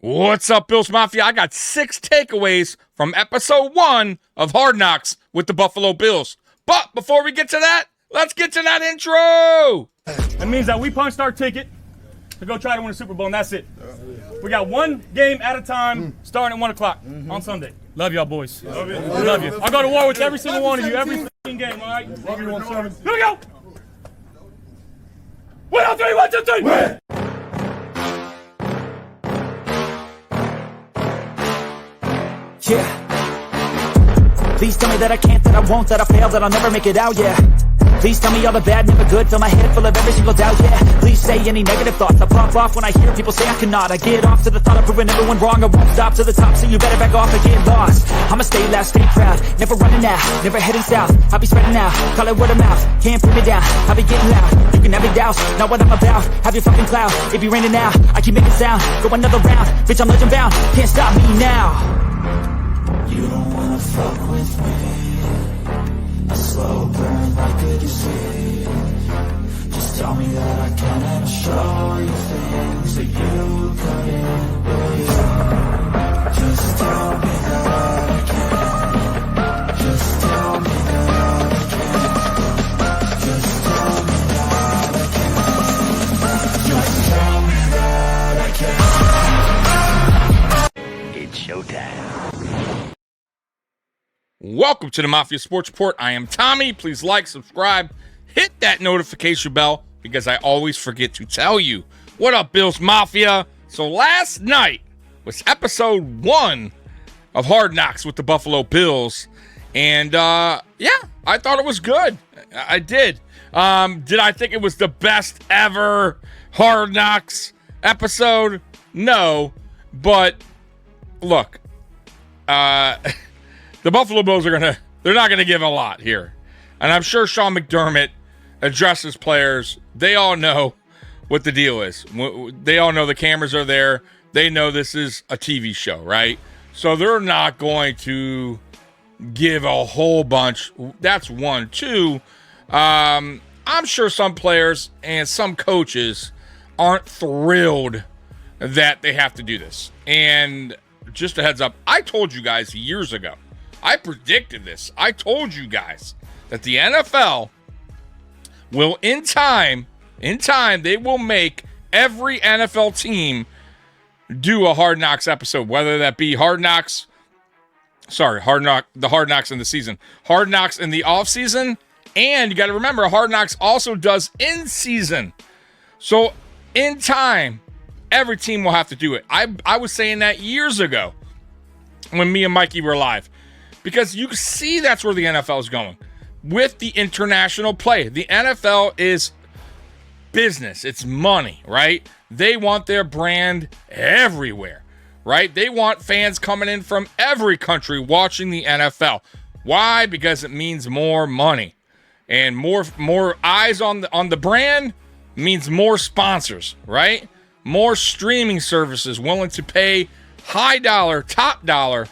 What's up, Bills Mafia? I got 6 takeaways from episode 1 of Hard Knocks with the Buffalo Bills. But before we get to that, let's get to that intro. That means that we punched our ticket to go try to win the Super Bowl, and that's it. We got one game at a time, starting at 1 o'clock on Sunday. Love y'all, boys. Love you. Love you. I'll go to war with every single one of you, every fucking game, all right? Love you, 1-7. Here we go. 1, 2, 3, 1, 2, 3. Win. Yeah. Please tell me that I can't, that I won't, that I fail, that I'll never make it out, yeah. Please tell me all the bad, never good, fill my head full of every single doubt, yeah. Please say any negative thoughts, I pop off when I hear people say I cannot. I get off to the thought of proving everyone wrong, I won't stop to the top, so you better back off and get lost. I'ma stay loud, stay proud, never running out, never heading south. I'll be spreading out, call it word of mouth, can't put me down, I'll be getting loud. You can have it douse, not what I'm about, have your fucking cloud. It be raining now, I keep making sound, go another round, bitch I'm legend bound, can't stop me now. You don't wanna fuck with me, a slow burn like a disease. Just tell me that I can and I'll show you things that you couldn't believe. Just tell me that I can. Just tell me that I can. Just tell me that I can. Just tell me that I can. It's showtime. Welcome to the Mafia Sports Report. I am Tommy. Please like, subscribe, hit that notification bell because I always forget to tell you. What up, Bills Mafia? So last night was episode 1 of Hard Knocks with the Buffalo Bills. And, yeah, I thought it was good. I did. Did I think it was the best ever Hard Knocks episode? No. But, look, the Buffalo Bills they're not gonna give a lot here. And I'm sure Sean McDermott addresses players. They all know what the deal is. They all know the cameras are there. They know this is a TV show, right? So they're not going to give a whole bunch. That's one. Two, I'm sure some players and some coaches aren't thrilled that they have to do this. And just a heads up, I told you guys years ago, I predicted this. I told you guys that the NFL will, in time, they will make every NFL team do a Hard Knocks episode, whether that be the Hard Knocks in the season, Hard Knocks in the off season, and you got to remember, Hard Knocks also does in season. So in time, every team will have to do it. I was saying that years ago when me and Mikey were live. Because you see that's where the NFL is going with the international play. The NFL is business. It's money, right? They want their brand everywhere, right? They want fans coming in from every country watching the NFL. Why? Because it means more money. And more eyes on the brand means more sponsors, right? More streaming services willing to pay high dollar, top dollar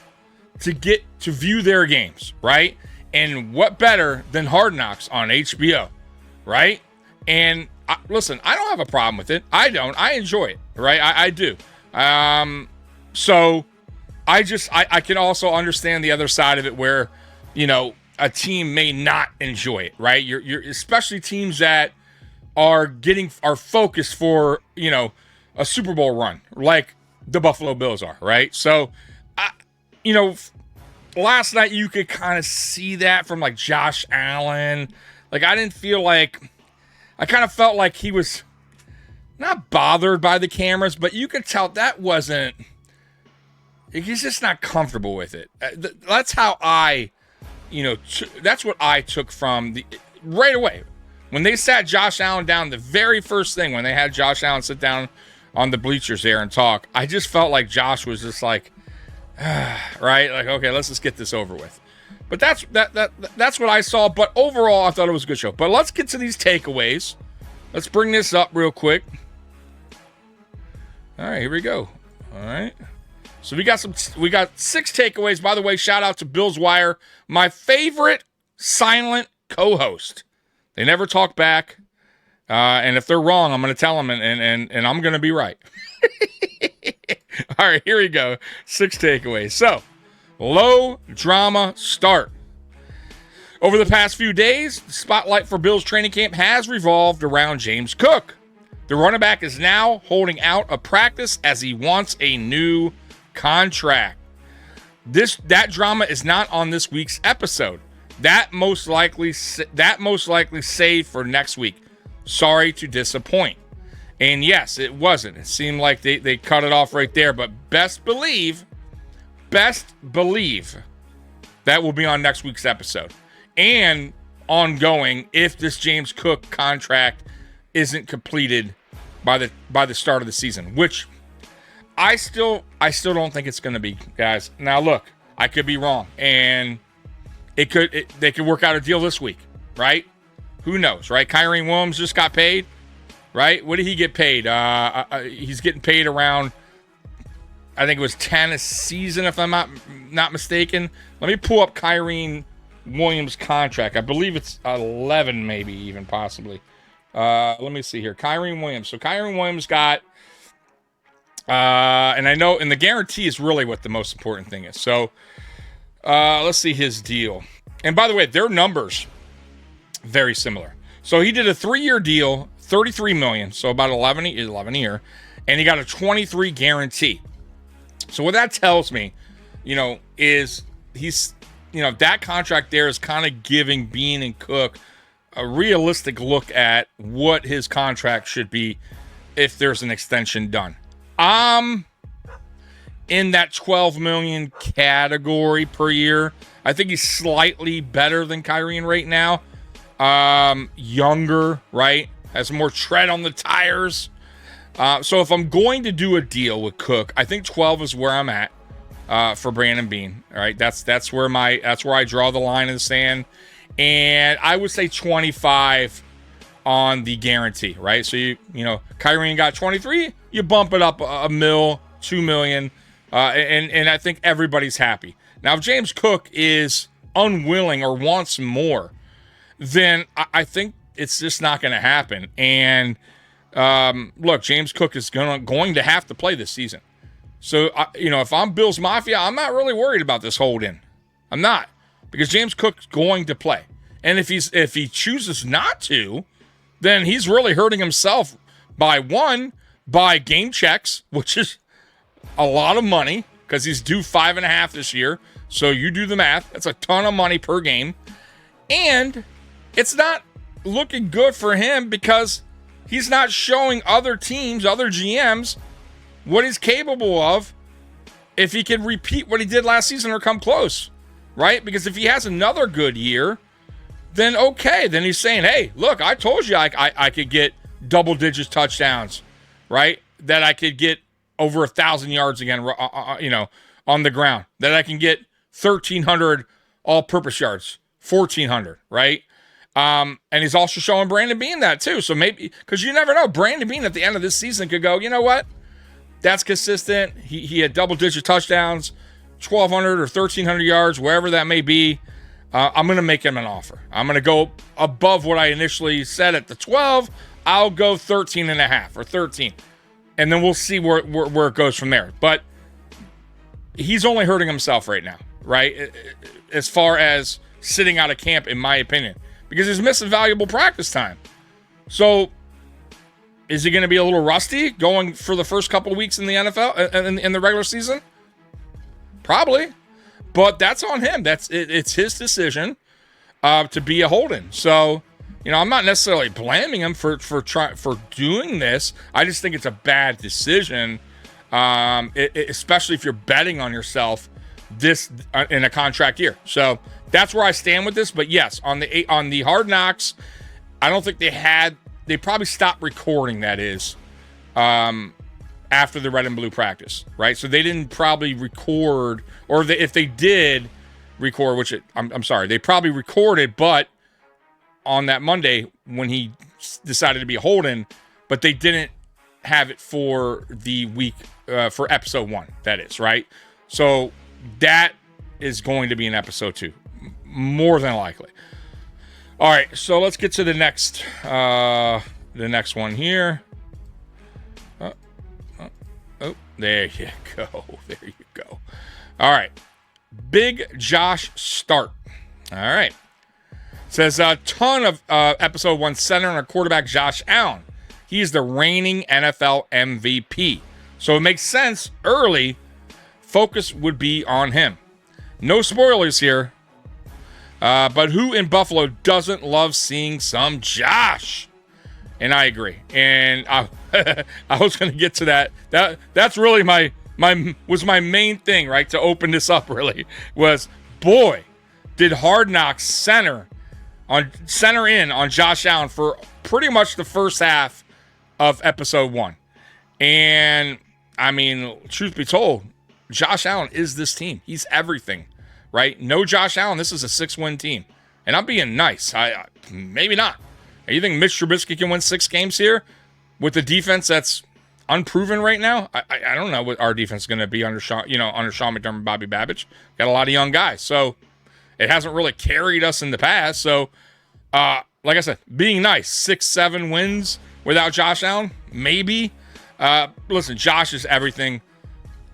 to get to view their games, right? And what better than Hard Knocks on HBO, right? And listen, I don't have a problem with it. I don't. I enjoy it, right? I do. So I can also understand the other side of it where, you know, a team may not enjoy it, right? You're especially teams that are focused for, you know, a Super Bowl run, like the Buffalo Bills are, right? So, you know, last night you could kind of see that from like Josh Allen. Like I kind of felt like he was not bothered by the cameras, but you could tell that he's just not comfortable with it. That's how that's what I took from right away. When they sat Josh Allen down, the very first thing when they had Josh Allen sit down on the bleachers there and talk, I just felt like Josh was just like, right? Like, okay, let's just get this over with. But that's what I saw. But overall, I thought it was a good show. But let's get to these takeaways. Let's bring this up real quick. All right, here we go. All right. So we got 6 takeaways. By the way, shout out to Bills Wire, my favorite silent co-host. They never talk back. And if they're wrong, I'm going to tell them, and I'm going to be right. All right, here we go. 6 takeaways. So, low drama start. Over the past few days, the spotlight for Bills training camp has revolved around James Cook. The running back is now holding out a practice as he wants a new contract. That drama is not on this week's episode. That most likely saved for next week. Sorry to disappoint. And yes, it wasn't. It seemed like they cut it off right there. But best believe that will be on next week's episode. And ongoing if this James Cook contract isn't completed by the start of the season, which I still don't think it's going to be, guys. Now look, I could be wrong, and they could work out a deal this week, right? Who knows, right? Kyrie Williams just got paid, right? What did he get paid? He's getting paid around, I think it was 10 a season, if I'm not mistaken. Let me pull up Kyrie Williams' contract. I believe it's 11, maybe even possibly. Let me see here. Kyrie Williams. So Kyrie Williams got, and I know, and the guarantee is really what the most important thing is. So let's see his deal. And by the way, their numbers very similar. So he did a 3-year deal, $33 million, so about 11 a year, and he got a 23 guarantee. So what that tells me, is he's, that contract there is kind of giving Bean and Cook a realistic look at what his contract should be if there's an extension done. In that $12 million category per year. I think he's slightly better than Kyrie right now. Younger, right? Has more tread on the tires. So if I'm going to do a deal with Cook, I think 12 is where I'm at for Brandon Bean. All right, that's where I draw the line in the sand, and I would say 25 on the guarantee. Right, so Kyrie got 23, you bump it up $1 million, $2 million, and I think everybody's happy. Now, if James Cook is unwilling or wants more, then I think it's just not going to happen. And look, James Cook is going to have to play this season. So, if I'm Bills Mafia, I'm not really worried about this hold-in. I'm not, because James Cook's going to play. And if he chooses not to, then he's really hurting himself by game checks, which is a lot of money because he's due 5.5 this year. So you do the math. That's a ton of money per game. And it's not looking good for him because he's not showing other teams, other GMs, what he's capable of if he can repeat what he did last season or come close, right? Because if he has another good year, then okay. Then he's saying, hey, look, I told you I could get double-digit touchdowns, right? That I could get over 1,000 yards again, on the ground. That I can get 1,300 all-purpose yards, 1,400, right? And he's also showing Brandon Bean that too. So maybe, because you never know, Brandon Bean at the end of this season could go, you know what? That's consistent. He had double-digit touchdowns, 1,200 or 1,300 yards, wherever that may be. I'm going to make him an offer. I'm going to go above what I initially said at the 12. I'll go 13.5 or 13. And then we'll see where it goes from there. But he's only hurting himself right now, right? As far as sitting out of camp, in my opinion, because he's missing valuable practice time. So is he going to be a little rusty going for the first couple of weeks in the NFL, in the regular season? Probably. But that's on him. It's his decision to be a hold-in. So, I'm not necessarily blaming him for doing this. I just think it's a bad decision, especially if you're betting on yourself this in a contract year. So that's where I stand with this. But yes, on the Hard Knocks, I don't think they probably stopped recording, that is, after the red and blue practice, right? So they didn't probably record, or if they did record, which I'm sorry, they probably recorded, but on that Monday when he decided to be holding, but they didn't have it for the week, for episode 1, that is, right? So that is going to be in episode 2, more than likely. All right, so let's get to the next one here. There you go. There you go. All right. Big Josh start. All right. Says a ton of episode 1 center and a quarterback, Josh Allen. He is the reigning NFL MVP. So it makes sense early focus would be on him. No spoilers here. But who in Buffalo doesn't love seeing some Josh? And I agree. And I was going to get to that. That's really my main thing, right? To open this up, really, was, boy, did Hard Knocks center in on Josh Allen for pretty much the first half of episode 1. And I mean, truth be told, Josh Allen is this team. He's everything, right? No Josh Allen, this is a 6-win team. And I'm being nice. Maybe not. You think Mitch Trubisky can win 6 games here with the defense that's unproven right now? I don't know what our defense is going to be under Sean McDermott, Bobby Babbage. Got a lot of young guys, so it hasn't really carried us in the past. So, like I said, being nice, 6-7 wins without Josh Allen, maybe. Listen, Josh is everything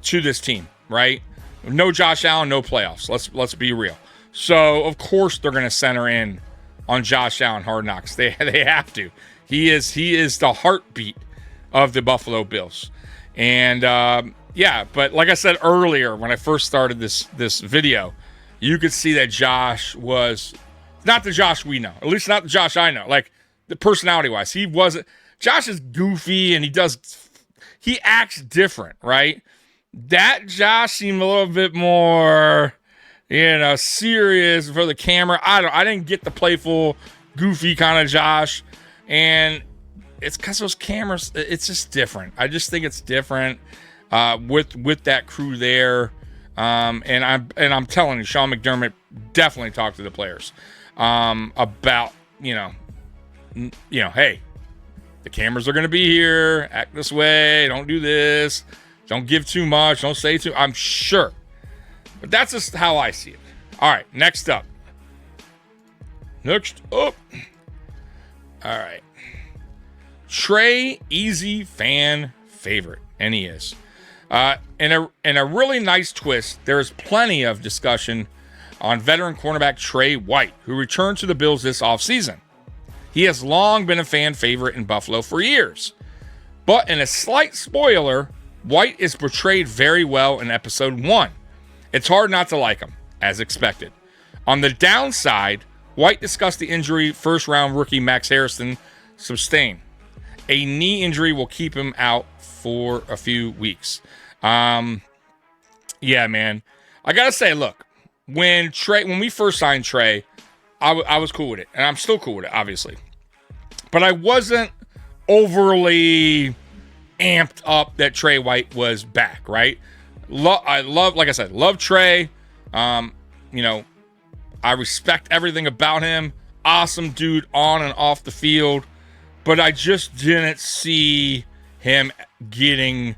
to this team, right? No Josh Allen, no playoffs. Let's be real. So, of course, they're going to center in on Josh Allen, Hard Knocks. They have to. He is the heartbeat of the Buffalo Bills. And, yeah, but like I said earlier when I first started this video, you could see that Josh was not the Josh we know. At least not the Josh I know. Like, the personality-wise. He wasn't. Josh is goofy, and he acts different, right? That Josh seemed a little bit more, serious for the camera. I didn't get the playful, goofy kind of Josh. And it's because those cameras, it's just different. I just think it's different with that crew there. And I'm telling you, Sean McDermott definitely talked to the players about, hey, the cameras are going to be here. Act this way. Don't do this. Don't give too much. Don't say too. I'm sure. But that's just how I see it. All right, next up. All right. Trey, easy fan favorite. And he is. In a really nice twist, there is plenty of discussion on veteran cornerback Trey White, who returned to the Bills this offseason. He has long been a fan favorite in Buffalo for years. But in a slight spoiler, White is portrayed very well in episode 1. It's hard not to like him, as expected. On the downside, White discussed the injury first-round rookie Max Harrison sustained. A knee injury will keep him out for a few weeks. Yeah, man. I got to say, look, when we first signed Trey, I was cool with it, and I'm still cool with it, obviously. But I wasn't overly amped up that Trey White was back, right? I love Trey. I respect everything about him. Awesome dude on and off the field. But I just didn't see him getting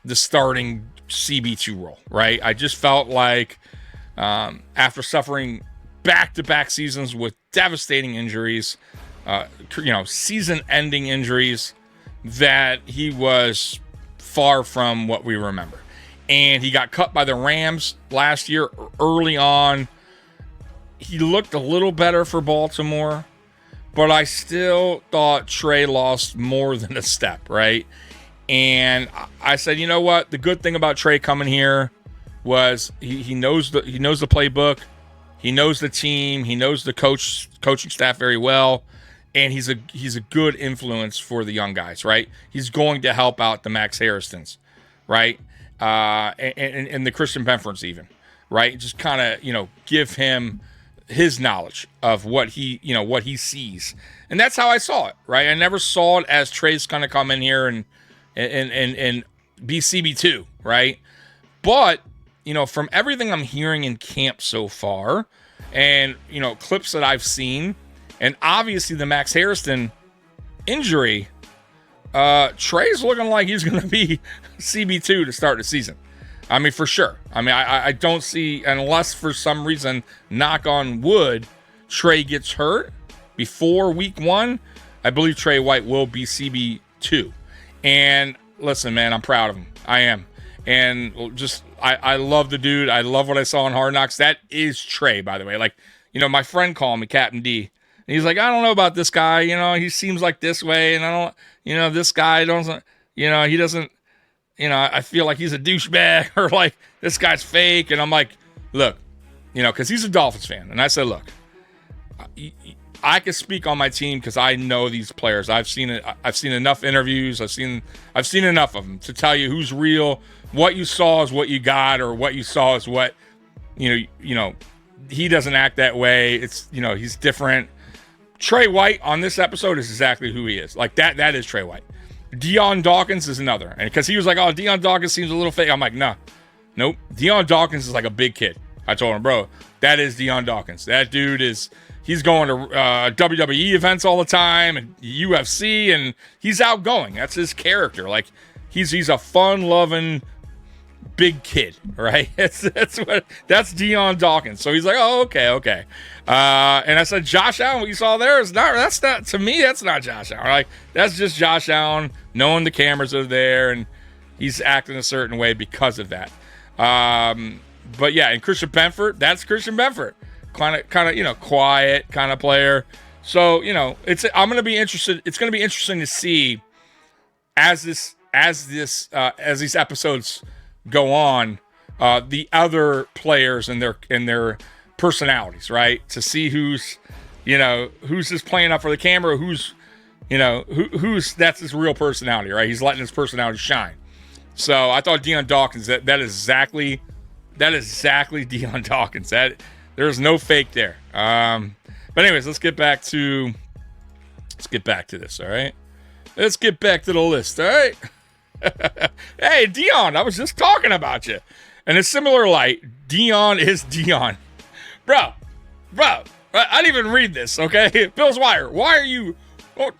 the starting CB2 role, right? I just felt like after suffering back-to-back seasons with devastating injuries, season-ending injuries, that he was far from what we remember. And he got cut by the Rams last year early on. He looked a little better for Baltimore, but I still thought Trey lost more than a step, right? And I said, you know what? The good thing about Trey coming here was he knows the playbook. He knows the team. He knows the coaching staff very well. And he's a good influence for the young guys, right? He's going to help out the Max Harrisons, right? And the Christian Benfords even, right? Just kind of, give him his knowledge of what he sees. And that's how I saw it, right? I never saw it as Trey's going to come in here and be CB2, right? But, from everything I'm hearing in camp so far and, clips that I've seen, and obviously the Max Harrison injury, Trey's looking like he's going to be CB2 to start the season. I mean, for sure. I mean, I don't see, unless for some reason, knock on wood, Trey gets hurt before week 1, I believe Trey White will be CB2. And listen, man, I'm proud of him. I am. And just, I love the dude. I love what I saw on Hard Knocks. That is Trey, by the way. Like, my friend called me Captain D. And he's like, I don't know about this guy. He seems like this way. And I don't, this guy doesn't, he doesn't, I feel like he's a douchebag or like this guy's fake. And I'm like, look, because he's a Dolphins fan. And I said, look, I can speak on my team because I know these players. I've seen it. I've seen enough interviews. I've seen enough of them to tell you who's real. What you saw is what you got, or what you saw is what, he doesn't act that way. It's, he's different. Trey White on this episode is exactly who he is. Like that is Trey White. Deion Dawkins is another. And because he was like, oh, Deion Dawkins seems a little fake. I'm like, nah, nope. Deion Dawkins is like a big kid. I told him, bro, that is Deion Dawkins. That dude he's going to WWE events all the time and UFC, and he's outgoing. That's his character. Like he's a fun-loving big kid, right? That's Deion Dawkins. So he's like, oh, okay. And I said, Josh Allen, what you saw there that's not to me. That's not Josh Allen. Like that's just Josh Allen knowing the cameras are there and he's acting a certain way because of that. But yeah, and Christian Benford, that's Christian Benford, kind of, quiet kind of player. So I'm gonna be interested. It's gonna be interesting to see as these episodes go on, the other players and their personalities, right? To see who's just playing up for the camera, who's that's his real personality, right? He's letting his personality shine. So I thought Deion Dawkins, that is exactly Deion Dawkins. That there's no fake there. But anyways, let's get back to this. All right, let's get back to the list. All right. Hey, Deion, I was just talking about you. In a similar light, Deion is Deion. Bro, I didn't even read this, okay? Bill's Wire, why are you... Oh,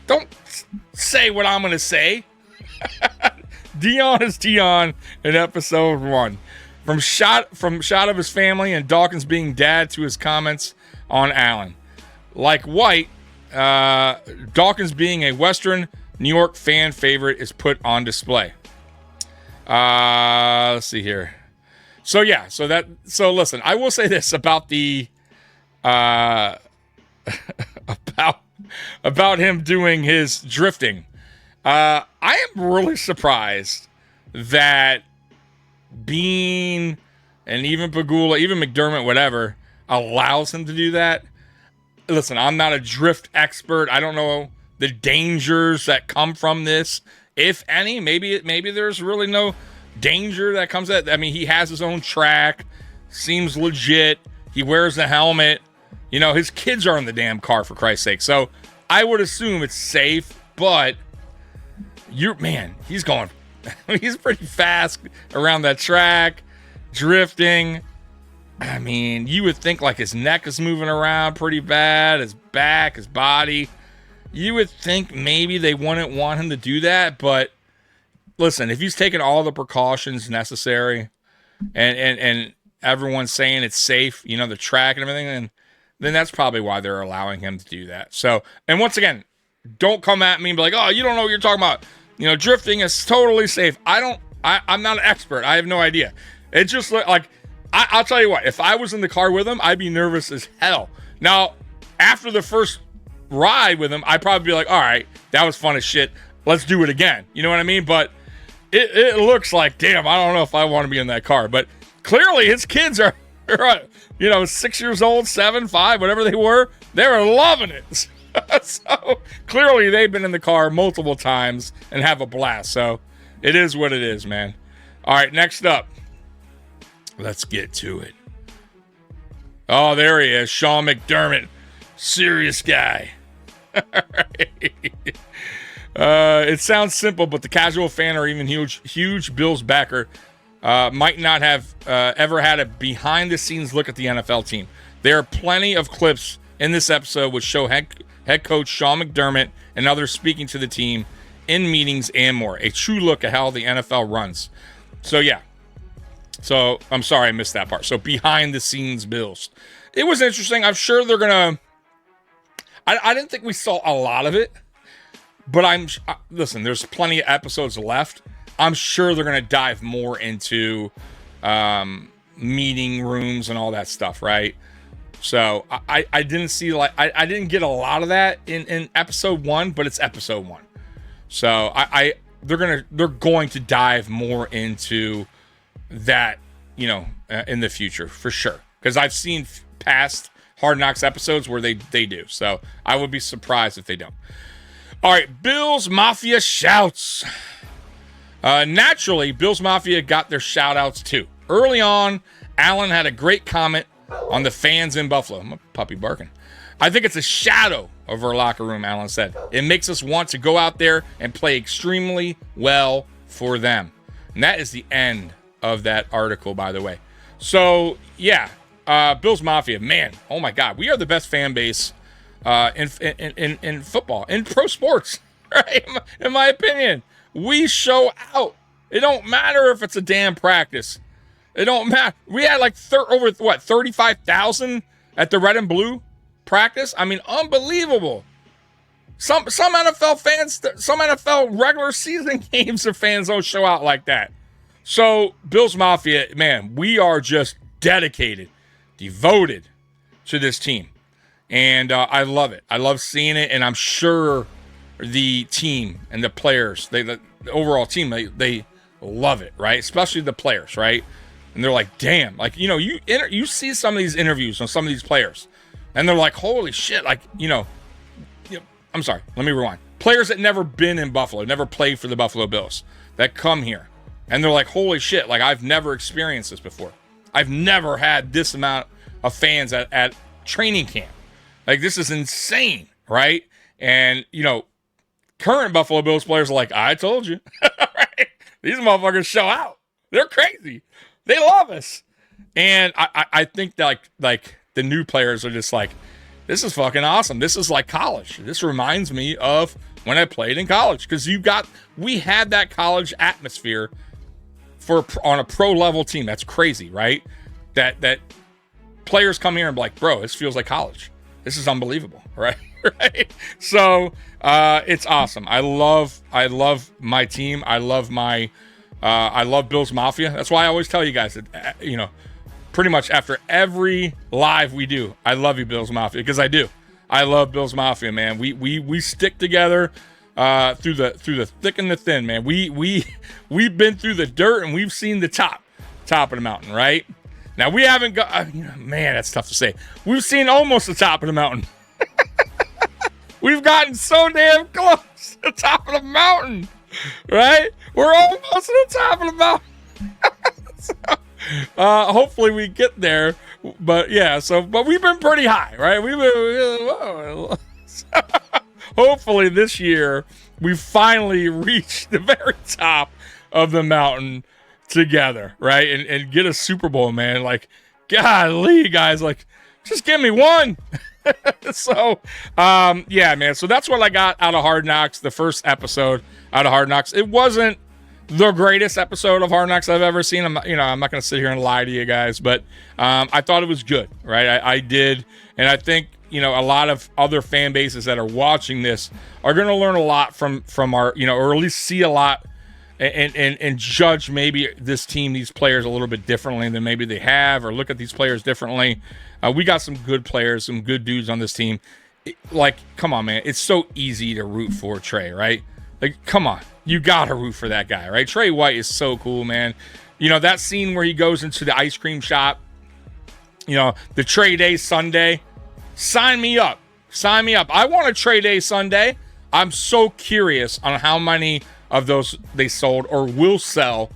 don't say what I'm going to say. Deion is Deion in episode 1. From shot of his family and Dawkins being dad to his comments on Allen. Like White, Dawkins being a Western New York fan favorite is put on display. Let's see here. So listen, I will say this about the about him doing his drifting. I am really surprised that Bean and even Pagula, even McDermott, whatever, allows him to do that. Listen, I'm not a drift expert. I don't know the dangers that come from this, if any. Maybe there's really no danger that comes at. I mean, he has his own track, seems legit. He wears the helmet. His kids are in the damn car, for Christ's sake. So I would assume it's safe, but he's going. He's pretty fast around that track, drifting. I mean, you would think like his neck is moving around pretty bad, his back, his body. You would think maybe they wouldn't want him to do that, but listen, if he's taking all the precautions necessary and everyone's saying it's safe, the track and everything, then that's probably why they're allowing him to do that. So, and once again, don't come at me and be like, oh, you don't know what you're talking about. Drifting is totally safe. I'm not an expert. I have no idea. It just like, I'll tell you what, if I was in the car with him, I'd be nervous as hell. Now, after the first ride with him, I'd probably be like, all right, that was fun as shit. Let's do it again. You know what I mean? But it looks like, damn, I don't know if I want to be in that car. But clearly his kids are 6 years old, 7, 5, whatever they were loving it. So clearly they've been in the car multiple times and have a blast. So it is what it is, man. All right, next up, let's get to it. Oh, there he is, Sean McDermott. Serious guy. It sounds simple, but the casual fan or even huge Bills backer might not have ever had a behind-the-scenes look at the NFL team. There are plenty of clips in this episode which show head coach Sean McDermott and others speaking to the team in meetings and more. A true look at how the NFL runs. So, yeah. So, I'm sorry I missed that part. So, behind-the-scenes Bills. It was interesting. I'm sure they're going to... I didn't think we saw a lot of it, but listen, there's plenty of episodes left. I'm sure they're going to dive more into meeting rooms and all that stuff, right? So I didn't see I didn't get a lot of that in episode 1, but it's episode 1. So they're going to dive more into that, in the future for sure. Because I've seen past Hard Knocks episodes where they do. So I would be surprised if they don't. All right, Bills Mafia shouts. Naturally, Bills Mafia got their shout outs too. Early on, Alan had a great comment on the fans in Buffalo. I'm a puppy barking. I think it's a shadow of our locker room, Alan said. It makes us want to go out there and play extremely well for them. And that is the end of that article, by the way. So, yeah, Bills Mafia, man, oh my God, we are the best fan base in football, in pro sports, right? In my opinion, we show out. It don't matter if it's a damn practice. It don't matter. We had like 35,000 at the red and blue practice. I mean, unbelievable. Some NFL fans, some NFL regular season games of fans don't show out like that. So Bills Mafia, man, we are just dedicated, devoted to this team. And I love it. I love seeing it. And I'm sure the team and the players, the overall team, they love it, right? Especially the players, right? And they're like, damn, like, you see some of these interviews on some of these players and they're like, holy shit. Like, I'm sorry, let me rewind. Players that never been in Buffalo, never played for the Buffalo Bills that come here and they're like, holy shit. Like, I've never experienced this before. I've never had this amount of fans at training camp. Like, this is insane. Right. And, current Buffalo Bills players are like, I told you, right? These motherfuckers show out. They're crazy. They love us. And I think that like the new players are just like, this is fucking awesome. This is like college. This reminds me of when I played in college. Because we had that college atmosphere on a pro level team. That's crazy, right? That players come here and be like, bro, this feels like college. This is unbelievable, right? Right? So it's awesome. I love my team. I love Bills Mafia. That's why I always tell you guys that, pretty much after every live we do, I love you, Bills Mafia, because I do. I love Bills Mafia, man. We stick together through the thick and the thin, man. We've been through the dirt and we've seen the top of the mountain, right? Now we haven't got, man, that's tough to say. We've seen almost the top of the mountain. We've gotten so damn close to the top of the mountain, right? We're almost to the top of the mountain. So, hopefully we get there, but yeah. But we've been pretty high, right? So, hopefully this year we finally reach the very top of the mountain together, right? And get a Super Bowl, man. Like, golly, guys, like, just give me one. So, yeah, man. So that's what I got out of Hard Knocks, the first episode out of Hard Knocks. It wasn't the greatest episode of Hard Knocks I've ever seen. I'm not going to sit here and lie to you guys, but I thought it was good, right? I did, and I think a lot of other fan bases that are watching this are going to learn a lot from our, or at least see a lot and judge maybe this team, these players a little bit differently than maybe they have, or look at these players differently. We got some good players, some good dudes on this team. Like, come on, man. It's so easy to root for Trey, right? Like, come on. You got to root for that guy, right? Trey White is so cool, man. That scene where he goes into the ice cream shop, the Trey Day Sunday. Sign me up. Sign me up. I want a Trey Day Sunday. I'm so curious on how many of those they sold or will sell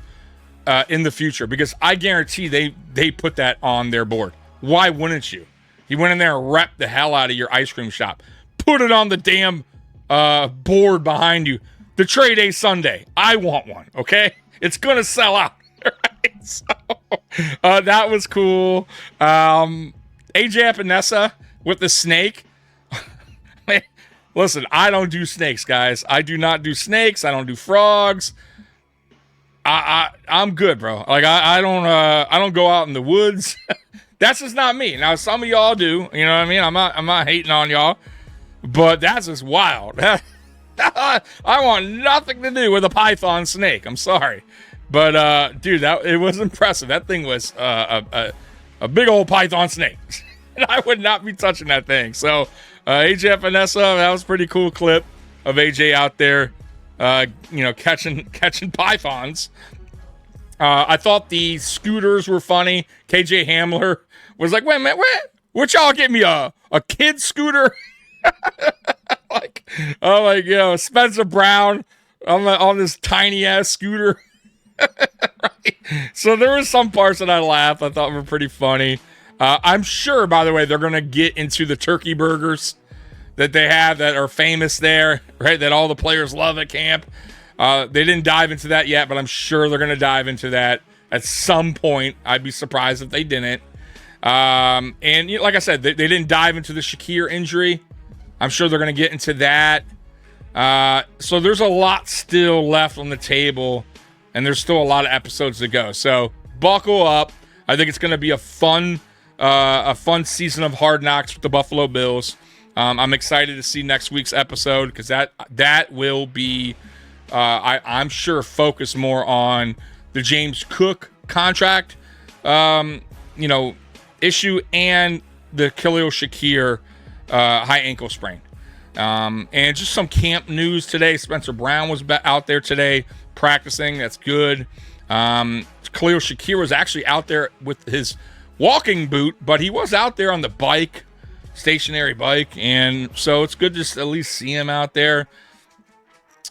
in the future, because I guarantee they put that on their board. Why wouldn't you? He went in there and repped the hell out of your ice cream shop. Put it on the damn board behind you. The Trey Day Sunday. I want one, okay? It's going to sell out. Right? So, that was cool. AJ Epinesa with the snake. Listen, I don't do snakes, guys. I do not do snakes. I don't do frogs. I'm good, bro. Like, I don't go out in the woods. That's just not me. Now, some of y'all do. You know what I mean? I'm not hating on y'all, but that's just wild. I want nothing to do with a python snake. I'm sorry. But, dude, it was impressive. That thing was a big old python snake. And I would not be touching that thing. So, AJ and Vanessa, that was a pretty cool clip of AJ out there, catching pythons. I thought the scooters were funny. KJ Hamler was like, wait a minute, what y'all get me a kid scooter? Spencer Brown on this tiny ass scooter. Right? So there were some parts that I laughed. I thought were pretty funny. I'm sure, by the way, they're going to get into the turkey burgers that they have that are famous there, right? That all the players love at camp. They didn't dive into that yet, but I'm sure they're going to dive into that at some point. I'd be surprised if they didn't. And like I said, they didn't dive into the Shakir injury. I'm sure they're going to get into that. So there's a lot still left on the table, and there's still a lot of episodes to go. So buckle up. I think it's going to be a fun season of Hard Knocks with the Buffalo Bills. I'm excited to see next week's episode because that will be, I'm sure, focus more on the James Cook contract, issue and the Khalil Shakir high ankle sprain. And just some camp news today. Spencer Brown was out there today practicing. That's good. Khalil Shakir was actually out there with his walking boot, but he was out there on the bike, stationary bike, and so it's good to at least see him out there.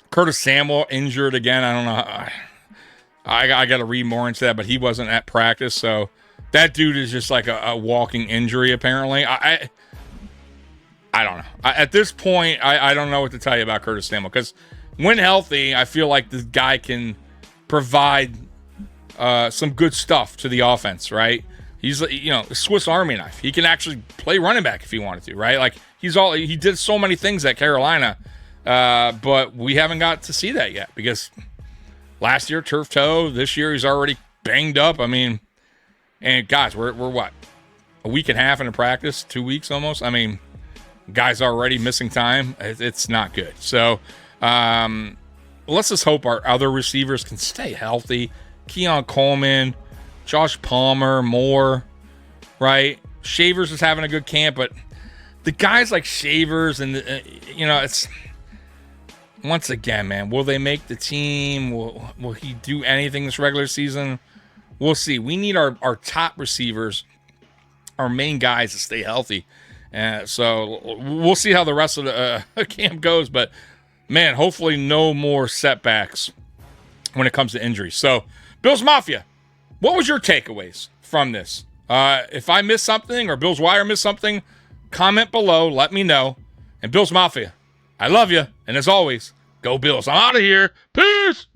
Curtis Samuel injured again. I don't know. I got to read more into that, but he wasn't at practice, so that dude is just like a walking injury apparently. I don't know. At this point, I don't know what to tell you about Curtis Samuel because when healthy, I feel like this guy can provide some good stuff to the offense, right? He's a Swiss Army knife. He can actually play running back if he wanted to, right? Like he did so many things at Carolina, but we haven't got to see that yet because last year turf toe, this year he's already banged up. I mean, and guys, we're what, a week and a half into practice, 2 weeks almost. I mean, guys already missing time. It's not good. So let's just hope our other receivers can stay healthy. Keon Coleman, Josh Palmer, Moore, right? Shavers is having a good camp, but the guys like Shavers and, it's, once again, man, will they make the team? Will he do anything this regular season? We'll see. We need our top receivers, our main guys, to stay healthy. So we'll see how the rest of the camp goes, but, man, hopefully no more setbacks when it comes to injuries. So, Bills Mafia, what was your takeaways from this? If I missed something or Bills Wire missed something, comment below. Let me know. And Bills Mafia, I love you. And as always, go Bills. I'm out of here. Peace.